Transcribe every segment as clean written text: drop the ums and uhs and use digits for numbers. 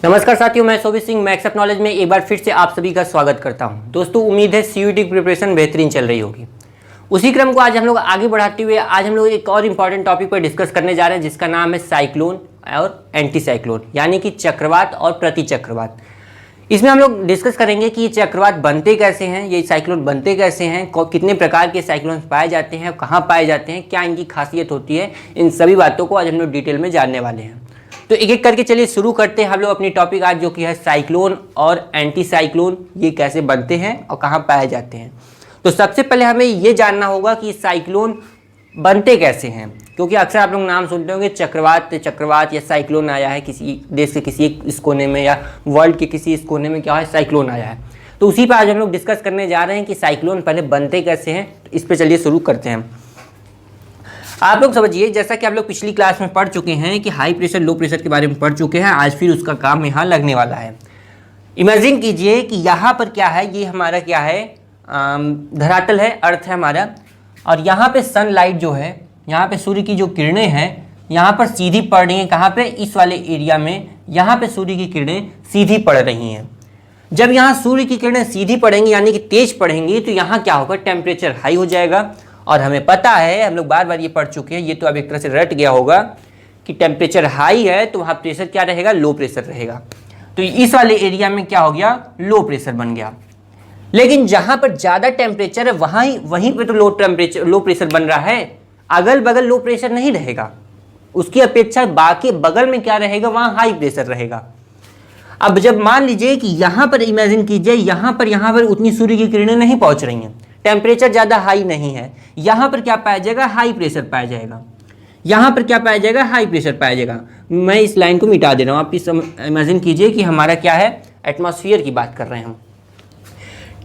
नमस्कार साथियों, मैं सोभी सिंह मैक्स नॉलेज में एक बार फिर से आप सभी का स्वागत करता हूं। दोस्तों, उम्मीद है सीयूईटी की प्रिपरेशन बेहतरीन चल रही होगी। उसी क्रम को आज हम लोग आगे बढ़ाते हुए आज हम लोग एक और इम्पॉर्टेंट टॉपिक पर डिस्कस करने जा रहे हैं, जिसका नाम है साइक्लोन और एंटी साइक्लोन, यानी कि चक्रवात और प्रति चक्रवात। इसमें हम लोग डिस्कस करेंगे कि ये चक्रवात बनते कैसे हैं, ये साइक्लोन बनते कैसे हैं, कितने प्रकार के साइक्लोन पाए जाते हैं, कहाँ पाए जाते हैं, क्या इनकी खासियत होती है। इन सभी बातों को आज हम लोग डिटेल में जानने वाले हैं। तो एक एक करके चलिए शुरू करते हैं हम लोग अपनी टॉपिक आज, जो कि है साइक्लोन और एंटी साइक्लोन। ये कैसे बनते हैं और कहाँ पाए जाते हैं। तो सबसे पहले हमें ये जानना होगा कि साइक्लोन बनते कैसे हैं, क्योंकि अक्सर आप लोग नाम सुनते होंगे चक्रवात या साइक्लोन आया है किसी देश के किसी इस कोने में, या वर्ल्ड के किसी इस कोने में क्या है, साइक्लोन आया है। तो उसी पर आज हम लोग डिस्कस करने जा रहे हैं कि साइक्लोन पहले बनते कैसे हैं। तो इस पर चलिए शुरू करते हैं। आप लोग समझिए, जैसा कि आप लोग पिछली क्लास में पढ़ चुके हैं कि हाई प्रेशर लो प्रेशर के बारे में पढ़ चुके हैं, आज फिर उसका काम यहाँ लगने वाला है। इमेजिन कीजिए कि यहाँ पर क्या है, ये हमारा क्या है, धरातल है, अर्थ है हमारा, और यहाँ पे सनलाइट जो है, यहाँ पे सूर्य की जो किरणें हैं यहाँ पर सीधी पड़ रही हैं। कहाँ पे, इस वाले एरिया में यहाँ पे सूर्य की किरणें सीधी पड़ रही हैं। जब यहाँ सूर्य की किरणें सीधी पड़ेंगी यानी कि तेज पड़ेंगी, तो यहाँ क्या होगा, टेम्परेचर हाई हो जाएगा। और हमें पता है, हम लोग बार बार ये पढ़ चुके हैं, ये तो अब एक तरह से रट गया होगा कि टेम्परेचर हाई है तो वहाँ प्रेशर क्या रहेगा, लो प्रेशर रहेगा। तो इस वाले एरिया में क्या हो गया, लो प्रेशर बन गया। लेकिन जहाँ पर ज़्यादा टेम्परेचर है वहीं पे तो लो प्रेशर बन रहा है, अगल बगल लो प्रेशर नहीं रहेगा। उसकी अपेक्षा बाकी बगल में क्या रहेगा, वहाँ हाई प्रेशर रहेगा। अब जब मान लीजिए कि यहाँ पर इमेजिन कीजिए, यहाँ पर उतनी सूर्य की किरणें नहीं पहुँच रही हैं, टेम्परेचर ज़्यादा हाई नहीं है, यहाँ पर क्या पाया जाएगा, हाई प्रेशर पाया जाएगा। यहाँ पर क्या पाया जाएगा, हाई प्रेशर पाया जाएगा। मैं इस लाइन को मिटा दे रहा हूँ। आप इस इमेजिन कीजिए कि हमारा क्या है, एटमॉस्फेयर की बात कर रहे हैं हम।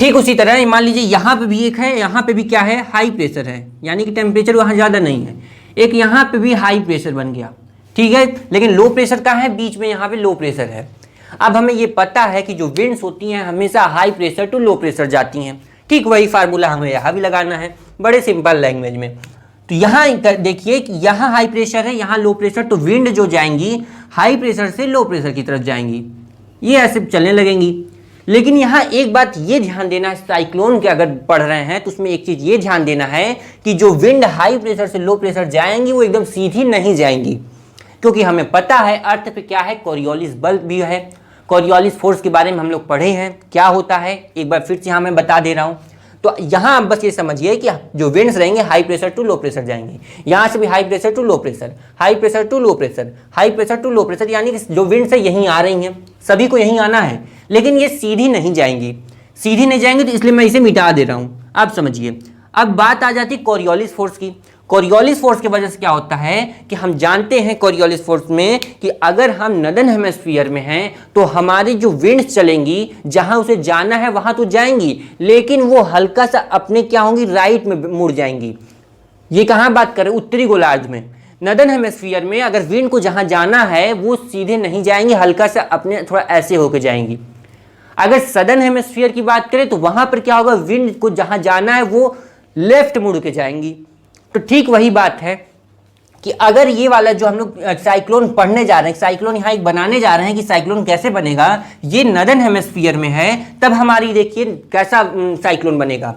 ठीक उसी तरह मान लीजिए यहाँ पे भी एक है, यहाँ पे भी क्या है, हाई प्रेशर है, यानी कि टेम्परेचर वहाँ ज़्यादा नहीं है। एक यहाँ पे भी हाई प्रेशर बन गया, ठीक है, लेकिन लो प्रेशर कहाँ है, बीच में यहाँ पे लो प्रेशर है। अब हमें ये पता है कि जो विंड्स होती हैं हमेशा high pressure to low pressure जाती हैं। ठीक वही फार्मूला हमें यहाँ भी लगाना है, बड़े सिंपल लैंग्वेज में। तो यहाँ देखिए कि यहाँ हाई प्रेशर है, यहाँ लो प्रेशर, तो विंड जो जाएंगी हाई प्रेशर से लो प्रेशर की तरफ जाएंगी, ये ऐसे चलने लगेंगी। लेकिन यहाँ एक बात ये ध्यान देना है, साइक्लोन के अगर पढ़ रहे हैं तो उसमें एक चीज़ ये ध्यान देना है कि जो विंड हाई प्रेशर से लो प्रेशर जाएंगी वो एकदम सीधी नहीं जाएंगी, क्योंकि हमें पता है अर्थ पे क्या है, कोरियोलिस बल भी है। कोरियोलिस फोर्स के बारे में हम लोग पढ़े हैं, क्या होता है एक बार फिर से यहाँ मैं बता दे रहा हूँ। तो यहाँ आप बस ये समझिए कि जो विंड्स रहेंगे high pressure to low pressure जाएंगे, यहाँ से भी high pressure to low pressure, high pressure to low pressure, high pressure to low pressure, यानी कि जो विंड्स है यहीं आ रही हैं, सभी को यहीं आना है, लेकिन ये सीधी नहीं जाएंगी। सीधी नहीं जाएंगे तो इसलिए मैं इसे मिटा दे रहा हूँ। आप समझिए, अब बात आ जाती है कोरियोलिस फोर्स की। कोरियोलिस फोर्स की वजह से क्या होता है कि हम जानते हैं कोरियोलिस फोर्स में कि अगर हम नॉर्दर्न हेमिस्फीयर में हैं तो हमारी जो विंड्स चलेंगी जहां उसे जाना है वहां तो जाएंगी, लेकिन वो हल्का सा अपने क्या होंगी, राइट में मुड़ जाएंगी। ये कहाँ बात करें, उत्तरी गोलार्ध में। नॉर्दर्न हेमिस्फीयर में अगर विंड को जहां जाना है वो सीधे नहीं जाएंगी, हल्का सा अपने थोड़ा ऐसे होकर जाएंगी। अगर सदर्न हेमिस्फीयर की बात करें तो वहां पर क्या होगा, विंड को जहां जाना है वो लेफ्ट मुड़ के जाएंगी। तो ठीक वही बात है कि अगर ये वाला जो हम लोग साइक्लोन पढ़ने जा रहे हैं, साइक्लोन यहाँ एक बनाने जा रहे हैं कि साइक्लोन कैसे बनेगा, ये नॉर्दर्न हेमिस्फीयर में है, तब हमारी देखिए कैसा साइक्लोन बनेगा।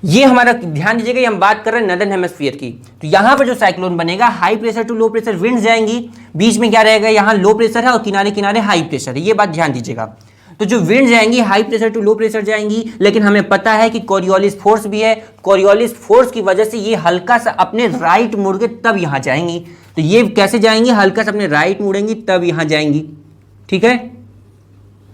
ये हमारा ध्यान दीजिएगा, हम बात कर रहे हैं नॉर्दर्न हेमिस्फीयर की। तो यहाँ पर जो साइक्लोन बनेगा, high pressure to low pressure winds जाएंगी, बीच में क्या रहेगा, यहाँ लो प्रेशर है और किनारे किनारे हाई प्रेशर है, ये बात ध्यान दीजिएगा। तो जो विंड जाएंगी high pressure to low pressure जाएंगी, लेकिन हमें पता है कि कोरियोलिस फोर्स भी है। कोरियोलिस फोर्स की वजह से ये हल्का सा अपने राइट मुड़ के तब यहाँ जाएंगी। तो ये कैसे जाएंगी, हल्का सा अपने राइट मुड़ेंगी तब यहाँ जाएंगी। ठीक है,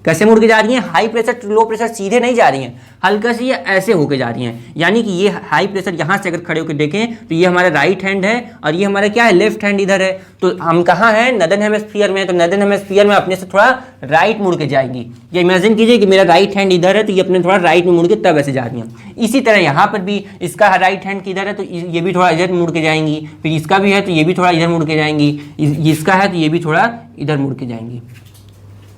कैसे मुड़ के जा रही हैं, high pressure to low pressure सीधे नहीं जा रही हैं, हल्का से ये ऐसे होके जा रही हैं। यानी कि ये हाई प्रेशर यहाँ से अगर खड़े होकर देखें तो ये हमारा राइट हैंड है और ये हमारा क्या है, लेफ्ट हैंड इधर है। तो हम कहाँ हैं, नॉर्दर्न हेमिस्फीयर में। तो नॉर्दर्न हेमिस्फीयर में अपने से थोड़ा राइट मुड़ के जाएंगी। ये इमेजिन कीजिए कि मेरा राइट हैंड इधर है तो ये अपने थोड़ा राइट में मुड़ के तब ऐसे जा रही हैं। इसी तरह यहाँ पर भी इसका राइट हैंड किधर है तो ये भी थोड़ा इधर मुड़ के जाएंगी, फिर इसका भी है तो ये भी थोड़ा इधर मुड़ के जाएंगी, इसका है तो ये भी थोड़ा इधर मुड़ के जाएंगी।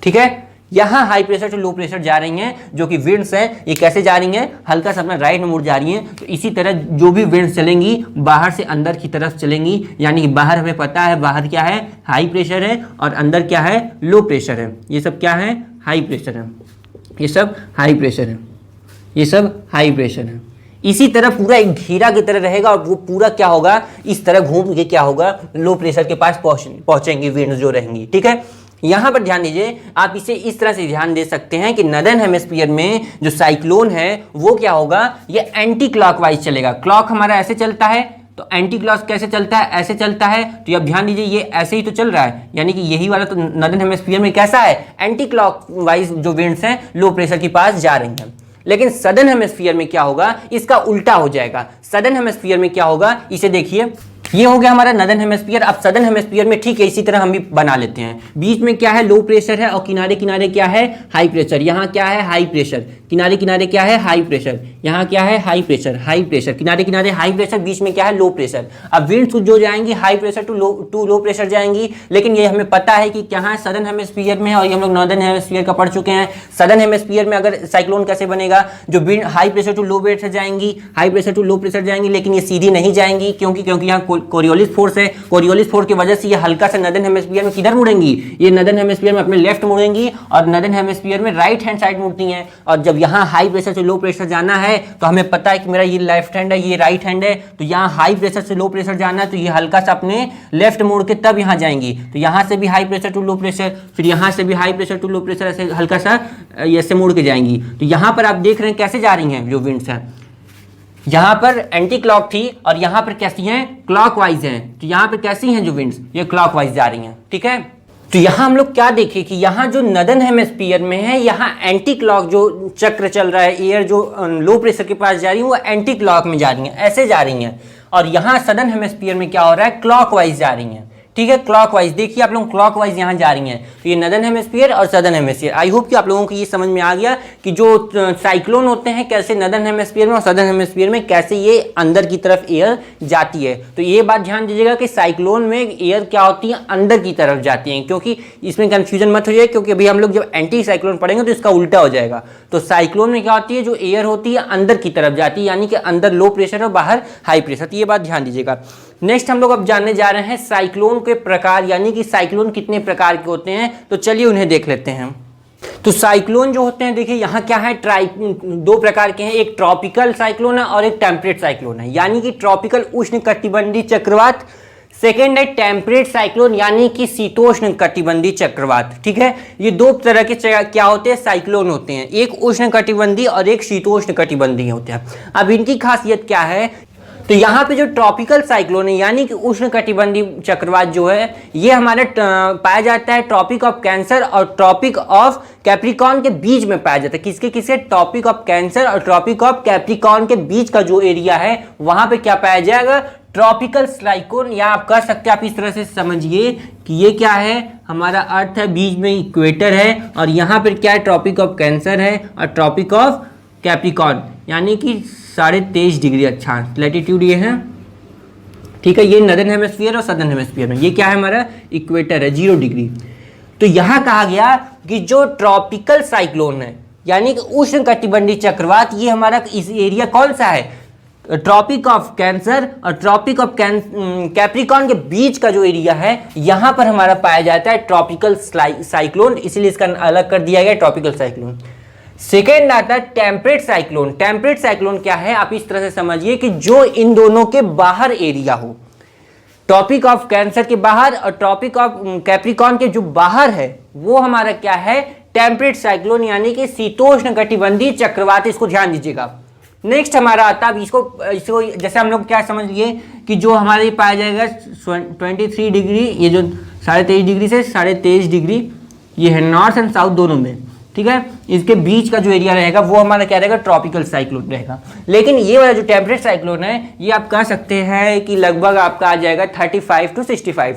ठीक है, यहाँ high pressure to low pressure जा रही हैं, जो कि विंड्स हैं, ये कैसे जा रही हैं, हल्का सा अपना राइट में मुड़ जा रही हैं। तो इसी तरह जो भी विंड्स चलेंगी बाहर से अंदर की तरफ चलेंगी, यानी कि बाहर हमें पता है बाहर क्या है, हाई प्रेशर है, और अंदर क्या है, लो प्रेशर है। ये सब क्या है, हाई प्रेशर है, ये सब हाई प्रेशर है, ये सब हाई प्रेशर है। इसी तरह पूरा एक घेरा की तरह रहेगा और वो पूरा क्या होगा, इस तरह घूम के क्या होगा, लो प्रेशर के पास पहुंचेंगी विंड्स जो रहेंगी। ठीक है, यहां पर ध्यान दीजिए, आप इसे इस तरह से ध्यान दे सकते हैं कि नॉर्दर्न हेमिस्फीयर में जो साइक्लोन है वो क्या होगा, ये एंटी क्लॉकवाइज चलेगा। क्लॉक हमारा ऐसे चलता है, तो एंटी क्लॉक कैसे चलता है, ऐसे चलता है। तो अब ध्यान दीजिए ये ऐसे ही तो चल रहा है, यानी कि यही वाला तो नॉर्दर्न हेमिस्फीयर में कैसा है, एंटी क्लॉकवाइज जो विंड्स हैं लो प्रेशर के पास जा रही हैं। लेकिन सदर्न हेमिस्फीयर में क्या होगा, इसका उल्टा हो जाएगा। सदर्न हेमिस्फीयर में क्या होगा, इसे देखिए, ये हो गया हमारा नॉर्दर्न हेमिस्फीयर। अब सदर्न हेमिस्फीयर में ठीक है इसी तरह हम भी बना लेते हैं। बीच में क्या है, लो प्रेशर है, और किनारे किनारे क्या है, हाई प्रेशर। यहाँ क्या है, हाई प्रेशर, किनारे किनारे क्या है, हाई प्रेशर। यहाँ क्या है, हाई प्रेशर, हाई प्रेशर, किनारे किनारे हाई प्रेशर, बीच में क्या है, लो प्रेशर। अब विंड्स जो जाएंगी high pressure to low pressure जाएंगी, लेकिन ये हमें पता है कि क्या है, सदर्न हेमिस्फीयर में है, और ये हम लोग नॉर्दर्न हेमिस्फीयर का पढ़ चुके हैं। सदर्न हेमिस्फीयर में अगर साइक्लोन कैसे बनेगा, जो wind high pressure to low pressure जाएंगी, high pressure to low pressure जाएंगी, लेकिन ये सीधी नहीं जाएंगी, क्योंकि यहाँ कोरियोलिस फोर्स है। कोरियोलिस फोर्स की वजह से ये हल्का सा नॉर्दर्न हेमिस्फीयर में किधर मुड़ेंगी, ये नॉर्दर्न हेमिस्फीयर में अपने लेफ्ट मुड़ेंगी, और नॉर्दर्न हेमिस्फीयर में राइट हैंड साइड मुड़ती हैं। और जब यहाँ हाई प्रेशर से लो प्रेशर जाना है, तो हमें पता है कि मेरा ये लेफ्ट हैंड है, ये राइट हैंड है, तो यहाँ हाई प्रेशर से लो प्रेशर जाना है, तो ये हल्का सा अपने लेफ्ट मोड़ के तब यहाँ जाएंगी। तो यहाँ से भी high pressure to low pressure, फिर यहाँ से भी high pressure to low pressure, ऐसे हल्का सा ऐसे मुड़ के जाएंगी। तो यहाँ पर आप देख रहे हैं कैसे जा रही हैं जो विंड्स हैं, यहाँ पर एंटी क्लॉक थी और यहाँ पर कैसी हैं, क्लॉकवाइज हैं। तो यहाँ पर कैसी हैं जो विंड्स, ये क्लॉकवाइज जा रही हैं। ठीक है, तो यहाँ हम लोग क्या देखें कि यहाँ जो नॉर्दर्न हेमिस्फीयर में है, यहाँ एंटी क्लॉक जो चक्र चल रहा है, एयर जो लो प्रेशर के पास जा रही है वो एंटी क्लॉक में जा रही है, ऐसे जा रही हैं। और यहाँ सदर्न हेमिस्फीयर में क्या हो रहा है, क्लॉकवाइज जा रही हैं। ठीक है, क्लॉकवाइज देखिए आप लोग, क्लॉकवाइज यहाँ जा रही हैं। तो ये नॉर्दर्न हेमिस्फीयर और सदर्न हेमिस्फीयर। आई होप कि आप लोगों को ये समझ में आ गया कि जो साइक्लोन होते हैं कैसे नॉर्दर्न हेमिस्फीयर में और सदर्न हेमिस्फीयर में कैसे ये अंदर की तरफ एयर जाती है। तो ये बात ध्यान दीजिएगा कि साइक्लोन में एयर क्या होती है, अंदर की तरफ जाती है, क्योंकि इसमें कंफ्यूजन मत हो जाए, क्योंकि अभी हम लोग जब एंटी साइक्लोन पढ़ेंगे तो इसका उल्टा हो जाएगा। तो साइक्लोन में क्या होती है, जो एयर होती है अंदर की तरफ जाती है, यानी कि अंदर लो प्रेशर और बाहर हाई प्रेशर। तो ये बात ध्यान दीजिएगा। नेक्स्ट हम लोग अब जानने जा रहे हैं साइक्लोन के प्रकार, यानी कि साइक्लोन कितने प्रकार के होते हैं। तो चलिए उन्हें देख लेते हैं। तो साइक्लोन जो होते हैं, देखिए यहाँ क्या है, दो प्रकार के हैं, एक ट्रॉपिकल साइक्लोन है और एक टेम्परेट साइक्लोन है। यानी कि ट्रॉपिकल उष्णकटिबंधीय चक्रवात, सेकेंड है टेम्परेट साइक्लोन यानी कि शीतोष्ण कटिबंधीय चक्रवात। ठीक है, ये दो तरह के क्या होते हैं, साइक्लोन होते हैं, एक उष्ण कटिबंधीय और एक शीतोष्ण कटिबंधीय होते हैं। अब इनकी खासियत क्या है, तो यहाँ पे जो ट्रॉपिकल साइक्लोन है यानी कि उष्ण कटिबंधीय चक्रवात जो है, ये हमारे पाया जाता है ट्रॉपिक ऑफ कैंसर और ट्रॉपिक ऑफ कैप्रिकॉर्न के बीच में पाया जाता है। किसके किसके, ट्रॉपिक ऑफ कैंसर और ट्रॉपिक ऑफ कैप्रिकॉर्न के बीच का जो एरिया है वहां पे क्या पाया जाएगा, ट्रॉपिकल साइक्लोन। या आप कर सकते हैं, आप इस तरह से समझिए कि ये क्या है, हमारा अर्थ है, बीच में इक्वेटर है, और यहाँ पर क्या है, ट्रॉपिक ऑफ कैंसर है और ट्रॉपिक ऑफ कैप्रिकॉर्न, यानी कि 23.5 डिग्री अच्छा लैटिट्यूड ये है। ठीक है, ये नॉर्दर्न हेमिस्फीयर और सदर्न हेमिस्फीयर में, ये क्या है, हमारा इक्वेटर है 0 डिग्री। तो यहाँ कहा गया कि जो ट्रॉपिकल साइक्लोन है यानी कि उष्ण कटिबंधीय चक्रवात, ये हमारा इस एरिया कौन सा है, ट्रॉपिक ऑफ कैंसर और ट्रॉपिक ऑफ कैप्रिकॉर्न के बीच का जो एरिया है, यहाँ पर हमारा पाया जाता है ट्रॉपिकल साइक्लोन, इसलिए इसका अलग कर दिया गया ट्रॉपिकल साइक्लोन। सेकेंड आता है टेम्परेट साइक्लोन। टेम्परेट साइक्लोन क्या है, आप इस तरह से समझिए कि जो इन दोनों के बाहर एरिया हो, ट्रॉपिक ऑफ कैंसर के बाहर और ट्रॉपिक ऑफ कैप्रिकॉर्न के जो बाहर है, वो हमारा क्या है, टेम्परेट साइक्लोन यानी कि शीतोष्ण कटिबंधीय चक्रवात। इसको ध्यान दीजिएगा। नेक्स्ट हमारा आता है, इसको जैसे हम लोग क्या समझ लिए कि जो हमारे पाया जाएगा 23 डिग्री, ये जो 23.5 डिग्री से 23.5 डिग्री, ये है नॉर्थ एंड साउथ दोनों में। ठीक है, इसके बीच का जो एरिया रहेगा वो हमारा क्या रहेगा, ट्रॉपिकल साइक्लोन रहेगा। लेकिन ये वाला जो टेम्परेट साइक्लोन है, ये आप कह सकते हैं कि लगभग आपका आ जाएगा 35 to 65,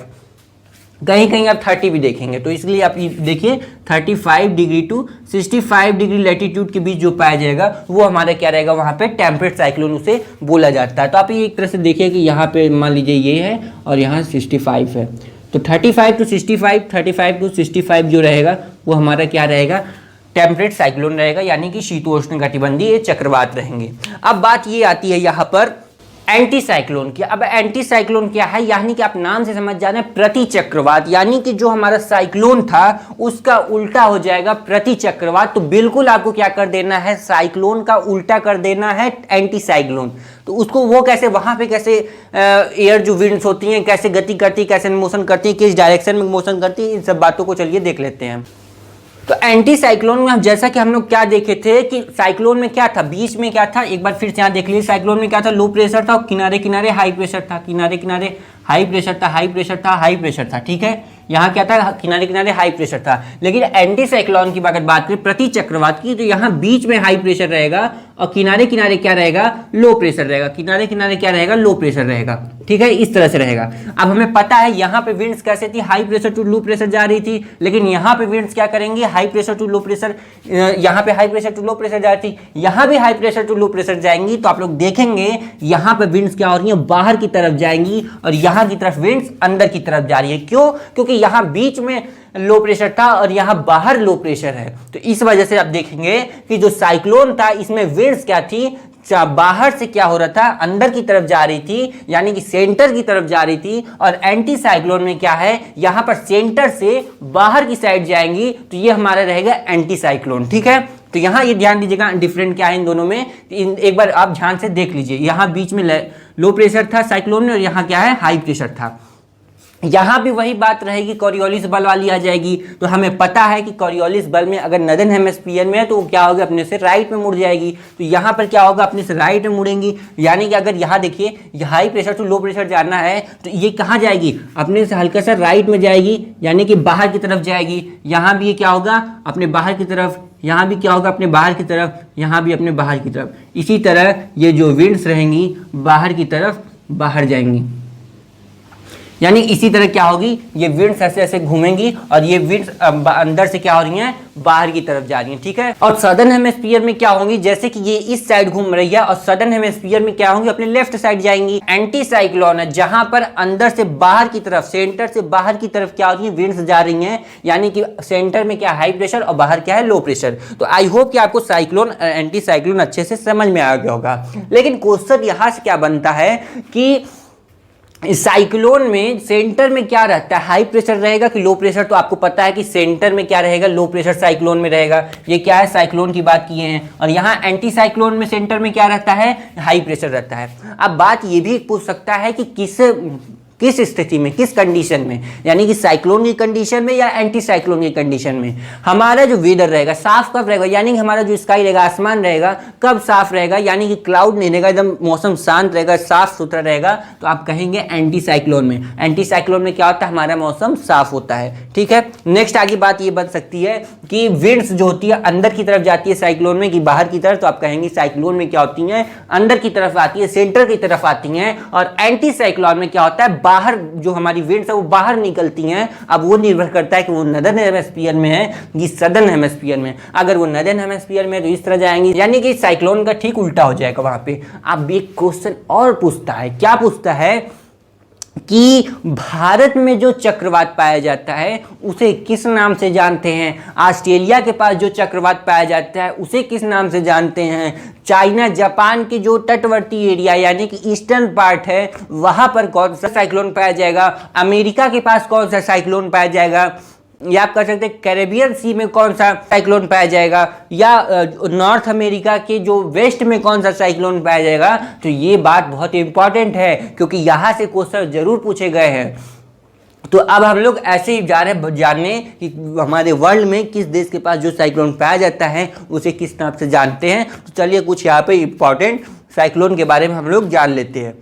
कहीं कहीं आप 30 भी देखेंगे। तो इसलिए आप देखिए 35 डिग्री टू 65 डिग्री लैटिट्यूड के बीच जो पाया जाएगा वो हमारा क्या रहेगा, वहाँ पे टेम्परेट साइक्लोन उसे बोला जाता है। तो आप ये एक तरह से देखिए कि यहाँ पे मान लीजिए ये है और यहाँ 65 है, तो 35 to 65 जो रहेगा वो हमारा क्या रहेगा, टेम्परेट साइक्लोन रहेगा, यानी कि शीतोष्ण कटिबंधीय चक्रवात रहेंगे। अब बात ये आती है यहाँ पर एंटी साइक्लोन की। अब एंटी साइक्लोन क्या है, यानी कि आप नाम से समझ जा रहे हैं प्रति चक्रवात, यानी कि जो हमारा साइक्लोन था उसका उल्टा हो जाएगा प्रति चक्रवात। तो बिल्कुल आपको क्या कर देना है, साइक्लोन का उल्टा कर देना है एंटी साइक्लोन। तो उसको वो कैसे, वहां पे कैसे एयर जो विंड्स होती हैं कैसे गति करती है, कैसे मोशन करती है, किस डायरेक्शन में मोशन करती है, इन सब बातों को चलिए देख लेते हैं। तो एंटी साइक्लोन में जैसा कि हम लोग क्या देखे थे कि साइक्लोन में क्या था, बीच में क्या था, एक बार फिर से यहाँ देख लीजिए। साइक्लोन में क्या था, लो प्रेशर था और किनारे किनारे हाई प्रेशर था, किनारे किनारे हाई प्रेशर था, हाई प्रेशर था, हाई प्रेशर था, ठीक है। यहाँ क्या था, किनारे किनारे हाई प्रेशर था। लेकिन एंटी साइक्लोन की अगर बात करें प्रति चक्रवात की, तो यहाँ बीच में हाई प्रेशर रहेगा और किनारे किनारे क्या रहेगा, लो प्रेशर रहेगा, किनारे किनारे क्या रहेगा, लो प्रेशर रहेगा, ठीक है, इस तरह से रहेगा। अब हमें पता है यहाँ पे विंड्स कैसे थी, high pressure to low pressure जा रही थी, लेकिन यहाँ पे विंड्स क्या करेंगे, high pressure to low pressure, यहाँ पे high pressure to low pressure जा रही थी, यहाँ भी high pressure to low pressure जाएंगी। तो आप लोग देखेंगे यहाँ पे विंड्स क्या हो रही है, बाहर की तरफ जाएंगी और यहाँ की तरफ विंड्स अंदर की तरफ जा रही है। क्यों, क्योंकि यहाँ बीच में लो प्रेशर था और यहां बाहर लो प्रेशर है। तो इस वजह से आप देखेंगे कि जो साइक्लोन था इसमें विंड्स क्या थी, बाहर से क्या हो रहा था, अंदर की तरफ जा रही थी, यानी कि सेंटर की तरफ जा रही थी। और एंटी साइक्लोन में क्या है, यहां पर सेंटर से बाहर की साइड जाएंगी, तो ये हमारा रहेगा एंटी साइक्लोन, ठीक है। तो यहां ये ध्यान दीजिएगा डिफरेंट क्या है इन दोनों में, एक बार आप ध्यान से देख लीजिए। यहां बीच में लो प्रेशर था साइक्लोन में और यहां क्या है, हाई प्रेशर था। यहां भी वही बात रहेगी, कॉरियोलिस बल वाली आ जाएगी। तो हमें पता है कि कॉरियोलिस बल में अगर नदर्न हेमिस्फीयर में है तो क्या होगा, अपने से राइट में मुड़ जाएगी। तो यहां पर क्या होगा, अपने से राइट में मुड़ेंगी। यानी कि अगर यहां देखिए high pressure to low pressure जाना है तो ये कहां जाएगी, अपने से हल्का सा राइट में जाएगी, यानी कि बाहर की तरफ जाएगी। यहां भी ये क्या होगा, अपने बाहर की तरफ, यहाँ भी क्या होगा, अपने बाहर की तरफ, यहाँ भी अपने बाहर की तरफ। इसी तरह ये जो विंड्स रहेंगी बाहर की तरफ बाहर जाएंगी, यानी इसी तरह क्या होगी, ये विंड्स ऐसे ऐसे घूमेंगी और ये विंड्स अंदर से क्या हो रही हैं, बाहर की तरफ जा रही हैं, ठीक है। और सदर्न हेमिस्फीयर में क्या होंगी, जैसे कि ये इस साइड घूम रही है और सदर्न हेमिस्फीयर में क्या होंगी, अपने लेफ्ट साइड जाएंगी। एंटी साइक्लोन है जहां पर अंदर से बाहर की तरफ, सेंटर से बाहर की तरफ क्या हो रही है, विंड्स जा रही हैं, यानी कि सेंटर में क्या हाई प्रेशर और बाहर क्या है, लो प्रेशर। तो आई होप कि आपको साइक्लोन एंटी साइक्लोन अच्छे से समझ में आ गया होगा। लेकिन क्वेश्चन यहां से क्या बनता है कि साइक्लोन में सेंटर में क्या रहता है, हाई प्रेशर रहेगा कि लो प्रेशर। तो आपको पता है कि सेंटर में क्या रहेगा, लो प्रेशर साइक्लोन में रहेगा। ये क्या है, साइक्लोन की बात किए हैं। और यहाँ एंटी साइक्लोन में सेंटर में क्या रहता है, हाई प्रेशर रहता है। अब बात ये भी पूछ सकता है कि किस स्थिति में, किस कंडीशन में, यानी कि साइक्लोन की कंडीशन में या एंटी साइक्लोन की कंडीशन में हमारा जो वेदर रहेगा साफ कब रहेगा, यानी कि हमारा जो स्काई रहेगा, आसमान रहेगा कब साफ रहेगा, यानी कि क्लाउड नहीं रहेगा, एकदम मौसम शांत रहेगा, साफ सुथरा रहेगा। तो आप कहेंगे एंटी साइक्लोन में। एंटी साइक्लोन में क्या होता है, हमारा मौसम साफ होता है, ठीक है। नेक्स्ट आगे बात ये बन सकती है कि विंड्स जो होती है अंदर की तरफ जाती है साइक्लोन में कि बाहर की तरफ। तो आप कहेंगे साइक्लोन में क्या होती है, अंदर की तरफ आती है, सेंटर की तरफ आती हैं। और एंटी साइक्लोन में क्या होता है, बाहर जो हमारी विंड्स है वो बाहर निकलती हैं। अब वो निर्भर करता है कि वो नदर्न हेमिस्फीयर में है कि सदर्न हेमिस्फीयर में। अगर वो नदर्न हेमिस्फीयर में तो इस तरह जाएंगी, यानी कि साइक्लोन का ठीक उल्टा हो जाएगा वहां पे। अब एक क्वेश्चन और पूछता है, क्या पूछता है कि भारत में जो चक्रवात पाया जाता है उसे किस नाम से जानते हैं। ऑस्ट्रेलिया के पास जो चक्रवात पाया जाता है उसे किस नाम से जानते हैं। चाइना जापान के जो तटवर्ती एरिया यानी कि ईस्टर्न पार्ट है वहां पर कौन सा साइक्लोन पाया जाएगा। अमेरिका के पास कौन सा साइक्लोन पाया जाएगा, या आप कह सकते हैं कैरेबियन सी में कौन सा साइक्लोन पाया जाएगा, या नॉर्थ अमेरिका के जो वेस्ट में कौन सा साइक्लोन पाया जाएगा। तो ये बात बहुत इंपॉर्टेंट है क्योंकि यहाँ से क्वेश्चन जरूर पूछे गए हैं। तो अब हम लोग ऐसे ही जा रहे हैं जानने कि हमारे वर्ल्ड में किस देश के पास जो साइक्लोन पाया जाता है उसे किस नाम से जानते हैं। तो चलिए कुछ यहाँ पे इंपॉर्टेंट साइक्लोन के बारे में हम लोग जान लेते हैं।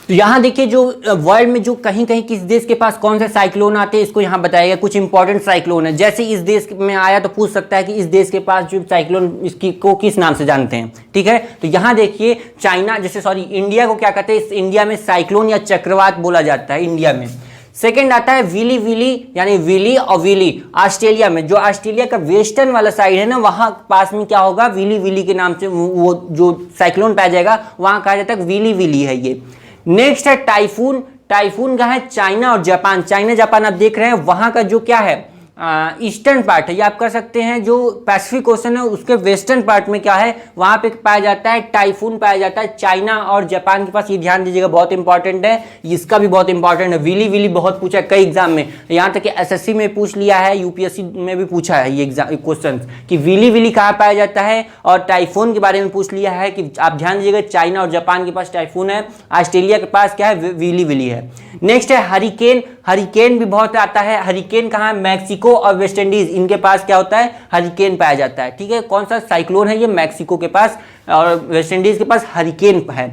तो यहाँ देखिए जो वर्ल्ड में जो कहीं कहीं किस देश के पास कौन से साइक्लोन आते हैं इसको यहाँ बताया गया। कुछ इंपॉर्टेंट साइक्लोन है, जैसे इस देश में आया तो पूछ सकता है कि इस देश के पास जो साइक्लोन इसकी को किस नाम से जानते हैं, ठीक है। तो यहाँ देखिए चाइना इंडिया को क्या कहते हैं, इस इंडिया में साइक्लोन या चक्रवात बोला जाता है इंडिया में। सेकंड आता है विली विली यानी विली और विली ऑस्ट्रेलिया में। जो ऑस्ट्रेलिया का वेस्टर्न वाला साइड है ना वहां पास में क्या होगा, विली विली के नाम से वो जो साइक्लोन पाया जाएगा वहां कहा जाता है विली विली है ये। नेक्स्ट है टाइफून टाइफून कहाँ है, चाइना और जापान। चाइना जापान आप देख रहे हैं, वहाँ का जो क्या है ईस्टर्न पार्ट है, ये आप कर सकते हैं, जो पैसिफिक ओशन है उसके वेस्टर्न पार्ट में क्या है, वहाँ पे पाया जाता है टाइफून पाया जाता है चाइना और जापान के पास। ये ध्यान दीजिएगा, बहुत इंपॉर्टेंट है, इसका भी बहुत इंपॉर्टेंट है। विली विली बहुत पूछा है कई एग्जाम में, यहाँ तक कि एसएससी में पूछ लिया है, यूपीएससी में भी पूछा है ये एग्जाम क्वेश्चन कि विली विली कहाँ पाया जाता है, और टाइफून के बारे में पूछ लिया है कि आप ध्यान दीजिएगा चाइना और जापान के पास टाइफून है, ऑस्ट्रेलिया के पास क्या है, विली विली है। नेक्स्ट है हरिकेन। हरिकेन भी बहुत आता है। हरिकेन कहाँ है, मैक्सिको और वेस्ट इंडीज, इनके पास क्या होता है, हरिकेन पाया जाता है। ठीक है, कौन सा साइक्लोन है ये, मैक्सिको के पास और वेस्ट इंडीज के पास हरिकेन है।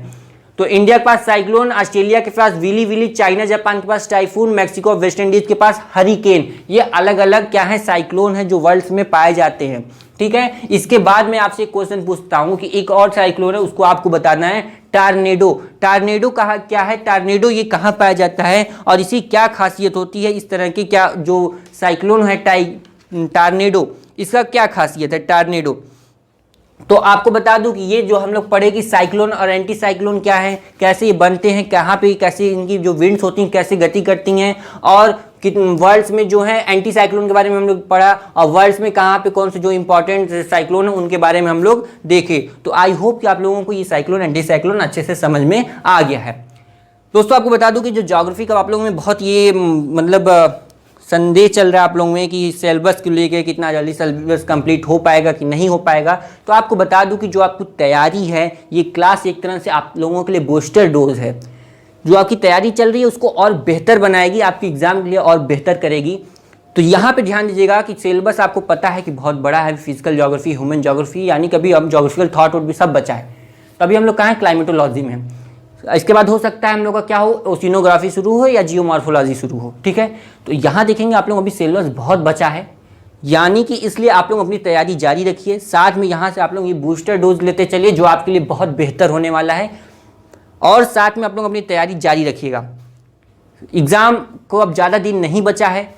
तो इंडिया के पास साइक्लोन, ऑस्ट्रेलिया के पास विली विली, चाइना जापान के पास टाइफून, मैक्सिको और वेस्ट इंडीज के पास हरिकेन। ये अलग अलग क्या है, साइक्लोन है जो वर्ल्ड में पाए जाते हैं। ठीक है, इसके बाद मैं आपसे एक क्वेश्चन पूछता हूं कि एक और साइक्लोन है, उसको आपको बताना है, टार्नेडो। टार्नेडो कहा क्या है, टार्नेडो ये कहाँ पाया जाता है और इसकी क्या खासियत होती है, इस तरह की क्या जो साइक्लोन है टार्नेडो, इसका क्या खासियत है टार्नेडो। तो आपको बता दूं कि ये जो हम लोग पढ़े कि साइक्लोन और एंटी साइक्लोन क्या है, कैसे ये बनते हैं, कहाँ पे कैसे इनकी जो विंड्स होती हैं कैसे गति करती हैं, और वर्ल्ड्स में जो है एंटी साइक्लोन के बारे में हम लोग पढ़ा, और वर्ल्ड्स में कहाँ पे कौन से जो इंपॉर्टेंट साइक्लोन है उनके बारे में हम लोग देखे। तो आई होप कि आप लोगों को ये साइक्लोन एंटी साइक्लोन अच्छे से समझ में आ गया है। दोस्तों आपको बता दूं कि जो ज्योग्राफी का आप लोगों में बहुत ये मतलब संदेह चल रहा है आप लोगों में कि सिलेबस को लेके कितना जल्दी सिलेबस कंप्लीट हो पाएगा कि नहीं हो पाएगा, तो आपको बता दूं कि जो आपको तैयारी है, ये क्लास एक तरह से आप लोगों के लिए बूस्टर डोज है। जो आपकी तैयारी चल रही है उसको और बेहतर बनाएगी, आपकी एग्जाम के लिए और बेहतर करेगी। तो यहाँ पे ध्यान दीजिएगा कि सिलेबस आपको पता है कि बहुत बड़ा है, फिजिकल ज्योग्राफी, ह्यूमन ज्योग्राफी, यानी कभी हम ज्योग्राफिकल थॉट वॉट भी सब बचा है। तो अभी हम लोग कहाँ हैं, क्लाइमेटोलॉजी में। इसके बाद हो सकता है हम लोग का क्या हो, ओशिनोग्राफी शुरू हो या जियोमॉर्फोलॉजी शुरू हो। ठीक है, तो यहाँ देखेंगे आप लोग अभी सिलेबस बहुत बचा है, यानी कि इसलिए आप लोग अपनी तैयारी जारी रखिए। साथ में यहाँ से आप लोग ये बूस्टर डोज लेते चलिए जो आपके लिए बहुत बेहतर होने वाला है, और साथ में आप लोग अपनी तैयारी जारी रखिएगा। एग्ज़ाम को अब ज़्यादा दिन नहीं बचा है,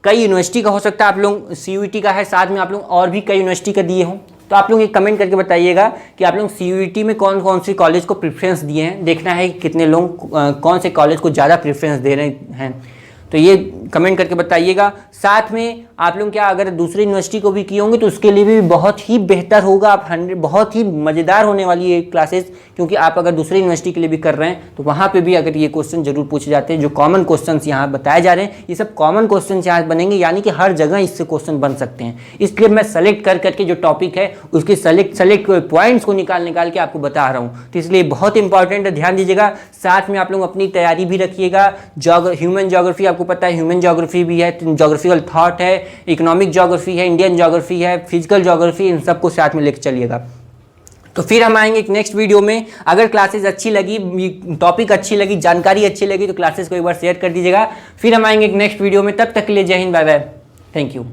कई यूनिवर्सिटी का हो सकता है, आप लोग CUET का है, साथ में आप लोग और भी कई यूनिवर्सिटी का दिए हों। तो आप लोग ये कमेंट करके बताइएगा कि आप लोग CUET में कौन कौन सी कॉलेज को प्रेफरेंस दिए हैं, देखना है कि कितने लोग कौन से कॉलेज को ज़्यादा प्रेफरेंस दे रहे हैं, तो ये कमेंट करके बताइएगा। साथ में आप लोग क्या अगर दूसरी यूनिवर्सिटी को भी किए होंगे तो उसके लिए भी बहुत ही बेहतर होगा, आप 100 बहुत ही मज़ेदार होने वाली है क्लासेस, क्योंकि आप अगर दूसरी यूनिवर्सिटी के लिए भी कर रहे हैं तो वहाँ पे भी अगर ये क्वेश्चन जरूर पूछे जाते हैं। जो कॉमन क्वेश्चंस यहाँ बताए जा रहे हैं ये सब कॉमन क्वेश्चन यहाँ बनेंगे, यानी कि हर जगह इससे क्वेश्चन बन सकते हैं। इसलिए मैं सेलेक्ट कर करके जो टॉपिक है उसके सेलेक्ट पॉइंट्स को निकाल के आपको बता रहा हूँ, तो इसलिए बहुत इंपॉर्टेंट है, ध्यान दीजिएगा। साथ में आप लोग अपनी तैयारी भी रखिएगा। ह्यूमन ज्योग्राफी आपको पता है, ह्यूमन ज्योग्राफी भी है, ज्योग्राफिकल थॉट है, इकोनॉमिक ज्योग्राफी है, इंडियन ज्योग्राफी है, फिजिकल ज्योग्राफी, इन सबको साथ में लेकर चलिएगा। तो फिर हम आएंगे एक नेक्स्ट वीडियो में। अगर क्लासेस अच्छी लगी, टॉपिक अच्छी लगी, जानकारी अच्छी लगी तो क्लासेस को एक बार शेयर कर दीजिएगा। फिर हम आएंगे एक नेक्स्ट वीडियो में, तब तक के लिए Jai Hind, bye bye, thank you.